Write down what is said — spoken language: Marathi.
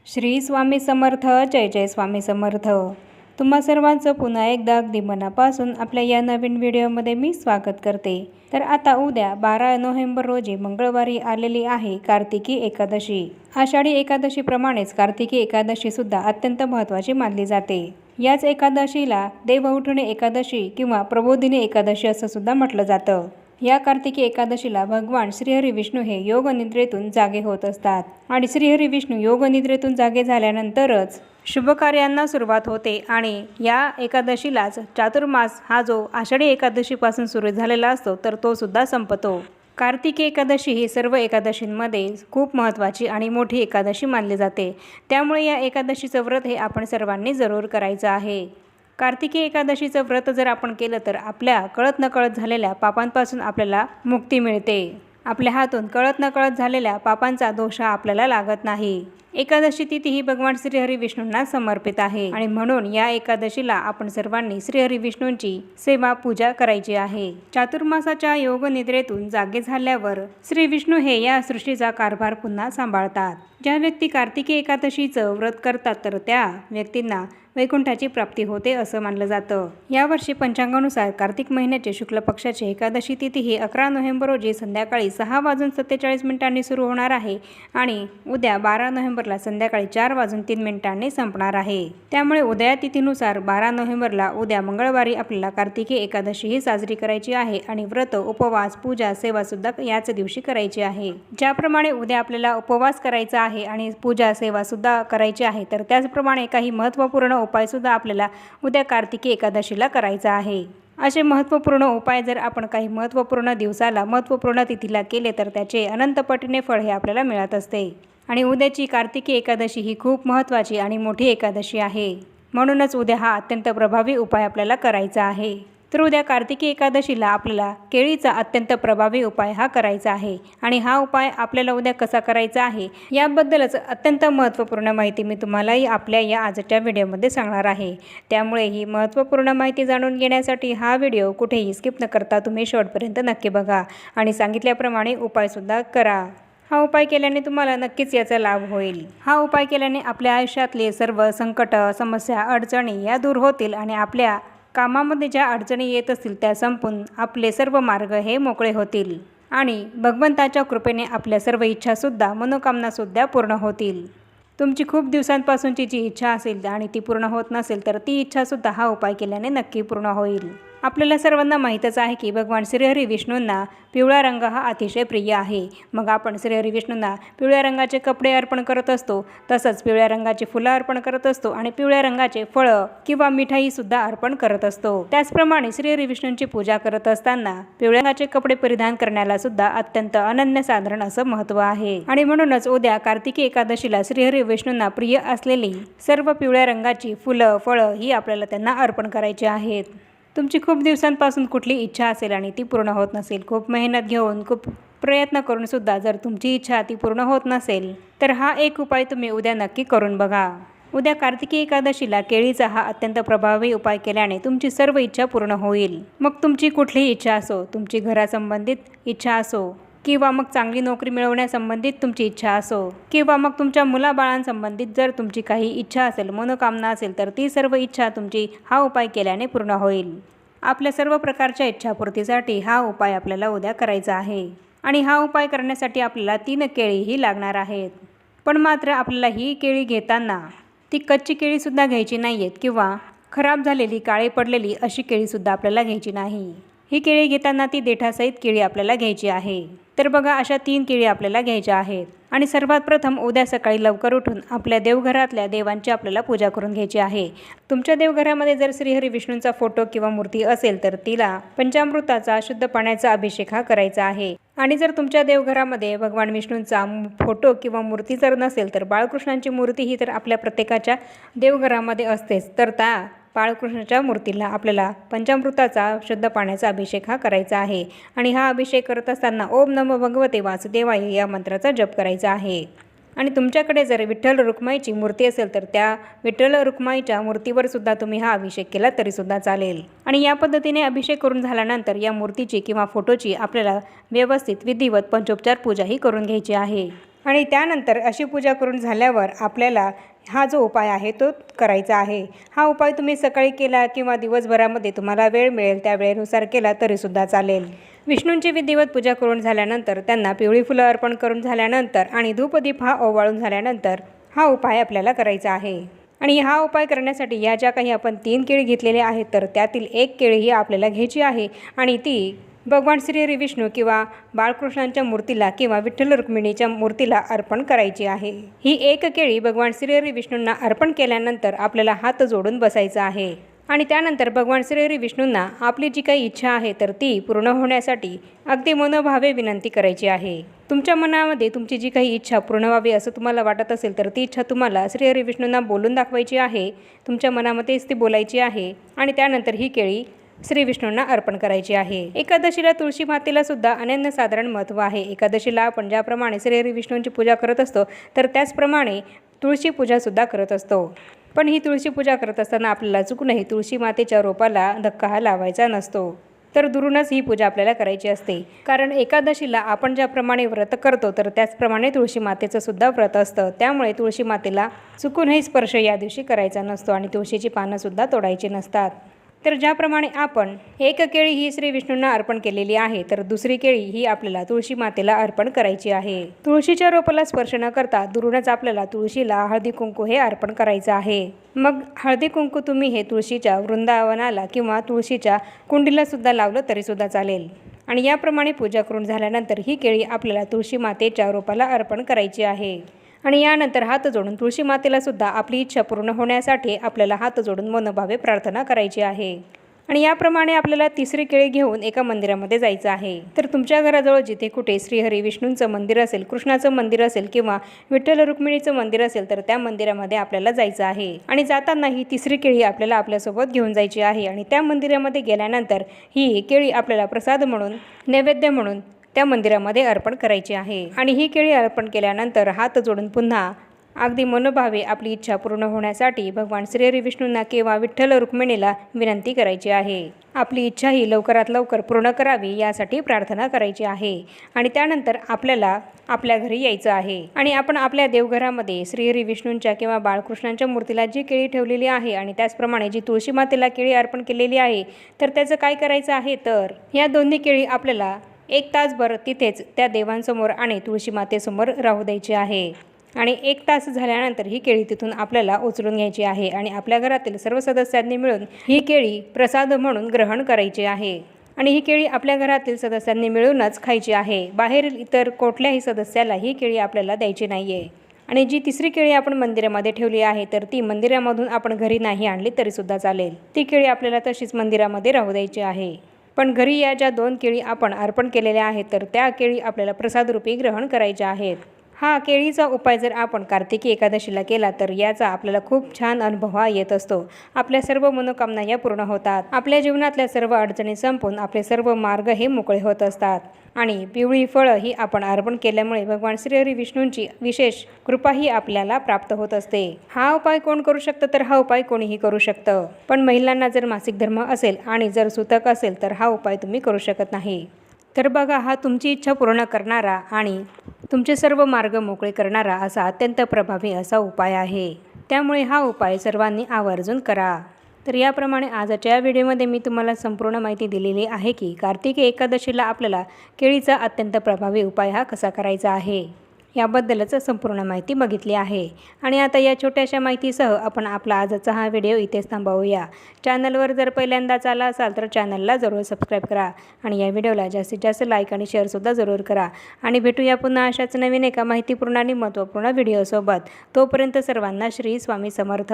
श्री स्वामी समर्थ. जय जय स्वामी समर्थ. तुम्हा सर्वांचं पुन्हा एकदा अगदी मनापासून आपल्या या नवीन व्हिडिओमध्ये मी स्वागत करते. तर आता उद्या 12 नोव्हेंबर रोजी मंगळवारी आलेली आहे कार्तिकी एकादशी. आषाढी एकादशीप्रमाणेच कार्तिकी एकादशी सुद्धा अत्यंत महत्त्वाची मानली जाते. याच एकादशीला देवउठणी एकादशी किंवा प्रबोधिनी एकादशी असं सुद्धा म्हटलं जातं. या कार्तिकी एकादशीला भगवान श्रीहरी विष्णू हे योगनिद्रेतून जागे होत असतात आणि श्रीहरी विष्णू योगनिद्रेतून जागे झाल्यानंतरच शुभ कार्यांना सुरुवात होते आणि या एकादशीलाच चातुर्मास हा जो आषाढी एकादशीपासून सुरू झालेला असतो तर तो सुद्धा संपतो. कार्तिकी एकादशी ही सर्व एकादशींमध्ये खूप महत्त्वाची आणि मोठी एकादशी मानली जाते. त्यामुळे या एकादशीचं व्रत हे आपण सर्वांनी जरूर करायचं आहे. कार्तिकी एकादशीचं व्रत जर आपण केलं तर आपल्या कळत नकळत झालेल्या पापांपासून आपल्याला मुक्ती मिळते. आपल्या हातून कळत नकळत झालेल्या पापांचा दोष आपल्याला लागत नाही. एकादशी तिथी ही भगवान श्रीहरी विष्णूंना समर्पित आहे आणि म्हणून या एकादशीला आपण सर्वांनी श्रीहरी विष्णूंची सेवा पूजा करायची आहे. चातुर्मासाच्या योगनिद्रेतून जागे झाल्यावर श्री विष्णू हे या सृष्टीचा कारभार पुन्हा सांभाळतात. ज्या व्यक्ती कार्तिकी एकादशीचं व्रत करतात तर त्या व्यक्तींना वैकुंठाची प्राप्ती होते असं मानलं जातं. यावर्षी पंचांगानुसार कार्तिक महिन्याचे शुक्ल पक्षाची एकादशी तिथी ही 11 नोव्हेंबर रोजी संध्याकाळी 6:47 सुरू होणार आहे आणि उद्या 12 नोव्हेंबरला संध्याकाळी 4:03 संपणार आहे. त्यामुळे उदया तिथीनुसार 12 नोव्हेंबरला उद्या मंगळवारी आपल्याला कार्तिकी एकादशी ही साजरी करायची आहे आणि व्रत, उपवास, पूजा, सेवा सुद्धा याच दिवशी करायची आहे. ज्याप्रमाणे उद्या आपल्याला उपवास करायचा आहे आणि पूजा, सेवा सुद्धा करायची आहे तर त्याचप्रमाणे काही महत्त्वपूर्ण उपाय सुद्धा आपल्याला उद्या कार्तिकी एकादशीला करायचा आहे. असे महत्त्वपूर्ण उपाय जर आपण काही महत्त्वपूर्ण दिवसाला, महत्त्वपूर्ण तिथीला केले तर त्याचे अनंत पटीने फळ हे आपल्याला मिळत असते. आणि उद्याची कार्तिकी एकादशी ही खूप महत्त्वाची आणि मोठी एकादशी आहे. म्हणूनच उद्या हा अत्यंत प्रभावी उपाय आपल्याला करायचा आहे. तर उद्या कार्तिकी एकादशीला आपल्याला केळीचा अत्यंत प्रभावी उपाय हा करायचा आहे आणि हा उपाय आपल्याला उद्या कसा करायचा आहे याबद्दलच अत्यंत महत्त्वपूर्ण माहिती मी तुम्हालाही आपल्या या आजच्या व्हिडिओमध्ये सांगणार आहे. त्यामुळे ही महत्त्वपूर्ण माहिती जाणून घेण्यासाठी हा व्हिडिओ कुठेही स्किप न करता तुम्ही शेवटपर्यंत नक्की बघा आणि सांगितल्याप्रमाणे उपायसुद्धा करा. हा उपाय केल्याने तुम्हाला नक्कीच याचा लाभ होईल. हा उपाय केल्याने आपल्या आयुष्यातले सर्व संकट, समस्या, अडचणी या दूर होतील आणि आपल्या कामामध्ये ज्या अडचणी येत असतील त्या संपून आपले सर्व मार्ग हे मोकळे होतील आणि भगवंताच्या कृपेने आपल्या सर्व इच्छासुद्धा, मनोकामनासुद्धा पूर्ण होतील. तुमची खूप दिवसांपासूनची जी इच्छा असेल आणि ती पूर्ण होत नसेल तर ती इच्छासुद्धा हा उपाय केल्याने नक्की पूर्ण होईल. आपल्याला सर्वांना माहीतच आहे की भगवान श्रीहरी विष्णूंना पिवळा रंग हा अतिशय प्रिय आहे. मग आपण श्रीहरी विष्णूंना पिवळ्या रंगाचे कपडे अर्पण करत असतो, तसंच पिवळ्या रंगाचे फुलं अर्पण करत असतो आणि पिवळ्या रंगाचे फळं किंवा मिठाईसुद्धा अर्पण करत असतो. त्याचप्रमाणे श्रीहरी विष्णूंची पूजा करत असताना पिवळ्या रंगाचे कपडे परिधान करण्याला सुद्धा अत्यंत अनन्यसाधारण असं महत्त्व आहे. आणि म्हणूनच उद्या कार्तिकी एकादशीला श्रीहरी विष्णूंना प्रिय असलेली सर्व पिवळ्या रंगाची फुलं, फळं ही आपल्याला त्यांना अर्पण करायची आहेत. तुमची खूप दिवसांपासून कुठली इच्छा असेल आणि ती पूर्ण होत नसेल, खूप मेहनत घेऊन, खूप प्रयत्न करून सुद्धा जर तुमची इच्छा ती पूर्ण होत नसेल तर हा एक उपाय तुम्ही उद्या नक्की करून बघा. उद्या कार्तिकी एकादशीला केळीचा हा अत्यंत प्रभावी उपाय केल्याने तुमची सर्व इच्छा पूर्ण होईल. मग तुमची कुठलीही इच्छा असो, तुमची घरासंबंधित इच्छा असो किंवा मग चांगली नोकरी मिळवण्यासंबंधित तुमची इच्छा असो किंवा मग तुमच्या मुलाबाळांसंबंधित जर तुमची काही इच्छा असेल, मनोकामना असेल तर ती सर्व इच्छा तुमची हा उपाय केल्याने पूर्ण होईल. आपल्या सर्व प्रकारच्या इच्छापूर्तीसाठी हा उपाय आपल्याला उद्या करायचा आहे आणि हा उपाय करण्यासाठी आपल्याला 3 केळीही लागणार आहेत. पण मात्र आपल्याला ही केळी घेताना ती कच्ची केळीसुद्धा घ्यायची नाही आहेत किंवा खराब झालेली, काळी पडलेली अशी केळीसुद्धा आपल्याला घ्यायची नाही. ही केळी घेताना ती देठासहित केळी आपल्याला घ्यायची आहे. तर बघा, अशा 3 केळी आपल्याला घ्यायच्या आहेत आणि सर्वात प्रथम उद्या सकाळी लवकर उठून आपल्या देवघरातल्या देवांची आपल्याला पूजा करून घ्यायची आहे. तुमच्या देवघरामध्ये जर श्रीहरी विष्णूंचा फोटो किंवा मूर्ती असेल तर तिला पंचामृताचा, शुद्ध पाण्याचा अभिषेक हा करायचा आहे. आणि जर तुमच्या देवघरामध्ये भगवान विष्णूंचा फोटो किंवा मूर्ती जर नसेल तर बाळकृष्णांची मूर्ती ही तर आपल्या प्रत्येकाच्या देवघरामध्ये असतेच, तर त्या बाळकृष्णाच्या मूर्तीला आपल्याला पंचामृताचा, शुद्ध पाण्याचा अभिषेक हा करायचा आहे. आणि हा अभिषेक करत असताना ओम नमो भगवते वासुदेवाय या मंत्राचा जप करायचा आहे. आणि तुमच्याकडे जर विठ्ठल रुक्माईची मूर्ती असेल तर त्या विठ्ठल रुक्माईच्या मूर्तीवर सुद्धा तुम्ही हा अभिषेक केला तरी सुद्धा चालेल. आणि या पद्धतीने अभिषेक करून झाल्यानंतर या मूर्तीची किंवा फोटोची आपल्याला व्यवस्थित विधिवत पंचोपचार पूजाही करून घ्यायची आहे. आणि त्यानंतर अशी पूजा करून झाल्यावर आपल्याला हा जो उपाय आहे तो करायचा आहे। हा उपाय तुम्ही सकाळी केला किंवा दिवसभरामध्ये तुम्हाला वेळ मिळेल त्या वेळेनुसार केला तरीसुद्धा चालेल। विष्णूंची विधिवत पूजा करून झाल्यानंतर त्यांना पिवळी फुलं अर्पण करून झाल्यानंतर आणि धूपदीप हा ओवाळून झाल्यानंतर हा उपाय आपल्याला करायचा आहे। आणि हा उपाय करण्यासाठी या ज्या काही आपण 3 केळी घेतलेले आहेत तर त्यातील 1 केळी ही आपल्याला घ्यायची आहे आणि ती भगवान श्री विष्णू किंवा बाळकृष्णांच्या मूर्तीला किंवा विठ्ठल रुक्मिणीच्या मूर्तीला अर्पण करायची आहे। ही 1 केळी भगवान श्री विष्णूंना अर्पण केल्यानंतर आपल्याला हात जोडून बसायचा आहे आणि त्यानंतर भगवान श्री विष्णूंना आपली जी काही इच्छा आहे तर ती पूर्ण होण्यासाठी अगदी मनोभावे विनंती करायची आहे। तुमच्या मनामध्ये तुमची जी काही इच्छा पूर्ण व्हावी असं तुम्हाला वाटत असेल तर ती इच्छा तुम्हाला श्री विष्णूंना बोलून दाखवायची आहे, तुमच्या मनामध्येच ती बोलायची आहे आणि त्यानंतर ही केळी श्री विष्णूंना अर्पण करायची आहे। एकादशीला तुळशी मातेला सुद्धा अनन्यसाधारण महत्त्व आहे। एकादशीला आपण ज्याप्रमाणे श्री विष्णूंची पूजा करत असतो तर त्याचप्रमाणे तुळशी पूजासुद्धा करत असतो। पण ही तुळशी पूजा करत असताना आपल्याला चुकूनही तुळशी मातेच्या रोपाला धक्का हा लावायचा नसतो, तर दुरूनच ही पूजा आपल्याला करायची असते। कारण एकादशीला आपण ज्याप्रमाणे व्रत करतो तर त्याचप्रमाणे तुळशी मातेचं सुद्धा व्रत असतं, त्यामुळे तुळशी मातेला चुकूनही स्पर्श या दिवशी करायचा नसतो आणि तुळशीची पानंसुद्धा तोडायची नसतात। तर ज्याप्रमाणे आपण 1 केळी ही श्री विष्णूंना अर्पण केलेली आहे तर दुसरी केळी ही आपल्याला तुळशी मातेला अर्पण करायची आहे। तुळशीच्या रोपाला स्पर्श न करता दुरूनच आपल्याला तुळशीला हळदी कुंकू हे अर्पण करायचं आहे। मग हळदी कुंकू तुम्ही हे तुळशीच्या वृंदावनाला किंवा तुळशीच्या कुंडीला सुद्धा लावलं तरीसुद्धा चालेल। आणि याप्रमाणे पूजा करून झाल्यानंतर ही केळी आपल्याला तुळशी मातेच्या रोपाला अर्पण करायची आहे। आणि यानंतर हात जोडून तुळशी मातेला सुद्धा आपली इच्छा पूर्ण होण्यासाठी आपल्याला हात जोडून मनोभावे प्रार्थना करायची आहे। आणि याप्रमाणे आपल्याला 3री केळी घेऊन एका मंदिरामध्ये जायचं आहे। तर तुमच्या घराजवळ जिथे कुठे श्रीहरी विष्णूंचं मंदिर असेल, कृष्णाचं मंदिर असेल किंवा विठ्ठल रुक्मिणीचं मंदिर असेल तर त्या मंदिरामध्ये आपल्याला जायचं आहे। आणि जाताना ही 3री केळी आपल्याला आपल्यासोबत घेऊन जायची आहे आणि त्या मंदिरामध्ये गेल्यानंतर ही केळी आपल्याला प्रसाद म्हणून, नैवेद्य म्हणून त्या मंदिरामध्ये अर्पण करायची आहे। आणि ही केळी अर्पण केल्यानंतर हात जोडून पुन्हा अगदी मनोभावे आपली इच्छा पूर्ण होण्यासाठी भगवान श्री विष्णूंना किंवा विठ्ठल रुक्मिणीला विनंती करायची आहे। आपली इच्छा ही लवकरात लवकर पूर्ण करावी यासाठी प्रार्थना करायची आहे। आणि त्यानंतर आपल्याला आपल्या घरी यायचं आहे आणि आपण आपल्या देवघरामध्ये श्री विष्णूंच्या किंवा बाळकृष्णांच्या मूर्तीला जी केळी ठेवलेली आहे आणि त्याचप्रमाणे जी तुळशी मातेला केळी अर्पण केलेली आहे तर त्याचं काय करायचं आहे तर या दोन्ही केळी आपल्याला 1 तासभर तिथेच त्या देवांसमोर आणि तुळशी मातेसमोर राहू द्यायची आहे। आणि 1 तास झाल्यानंतर ही केळी तिथून आपल्याला उचलून घ्यायची आहे आणि आपल्या घरातील सर्व सदस्यांनी मिळून ही केळी प्रसाद म्हणून ग्रहण करायची आहे। आणि ही केळी आपल्या घरातील सदस्यांनी मिळूनच खायची आहे। बाहेरील इतर कुठल्याही सदस्याला ही केळी आपल्याला द्यायची नाही आहे। आणि जी 3री केळी आपण मंदिरामध्ये ठेवली आहे तर ती मंदिरामधून आपण घरी नाही आणली तरीसुद्धा चालेल, ती केळी आपल्याला तशीच मंदिरामध्ये राहू द्यायची आहे। पण घरी या ज्या 2 केळी आपण अर्पण केलेल्या आहेत तर त्या केळी आपल्याला प्रसादरूपी ग्रहण करायच्या आहेत। हा केळीचा उपाय जर आपण कार्तिकी एकादशीला केला तर याचा आपल्याला खूप छान अनुभव येत असतो। आपल्या सर्व मनोकामना या पूर्ण होतात, आपल्या जीवनातल्या सर्व अडचणी संपून आपले सर्व मार्ग हे मोकळे होत असतात। आणि पिवळी फळं ही आपण अर्पण केल्यामुळे भगवान श्री विष्णूंची विशेष कृपा ही आपल्याला प्राप्त होत असते। हा उपाय कोण करू शकतं तर हा उपाय कोणीही करू शकतं, पण महिलांना जर मासिक धर्म असेल आणि जर सुतक असेल तर हा उपाय तुम्ही करू शकत नाही। तर बघा, हा तुमची इच्छा पूर्ण करणारा आणि तुमचे सर्व मार्ग मोकळे करणारा असा अत्यंत प्रभावी असा उपाय आहे, त्यामुळे हा उपाय सर्वांनी आवर्जून करा। तर याप्रमाणे आजच्या या व्हिडिओमध्ये मी तुम्हाला संपूर्ण माहिती दिलेली आहे की कार्तिकी एकादशीला आपल्याला केळीचा अत्यंत प्रभावी उपाय हा कसा करायचा आहे याबद्दलच संपूर्ण माहिती बघितली आहे। आणि आता या छोट्याशा माहितीसह आपण आपला आजचा हा व्हिडिओ इथेच थांबवूया। चॅनलवर जर पहिल्यांदाच आला असाल तर चॅनलला जरूर सबस्क्राईब करा आणि या व्हिडिओला जास्तीत जास्त लाईक आणि शेअरसुद्धा जरूर करा। आणि भेटूया पुन्हा अशाच नवीन एका माहितीपूर्ण आणि महत्त्वपूर्ण व्हिडिओसोबत। तोपर्यंत सर्वांना श्री स्वामी समर्थ।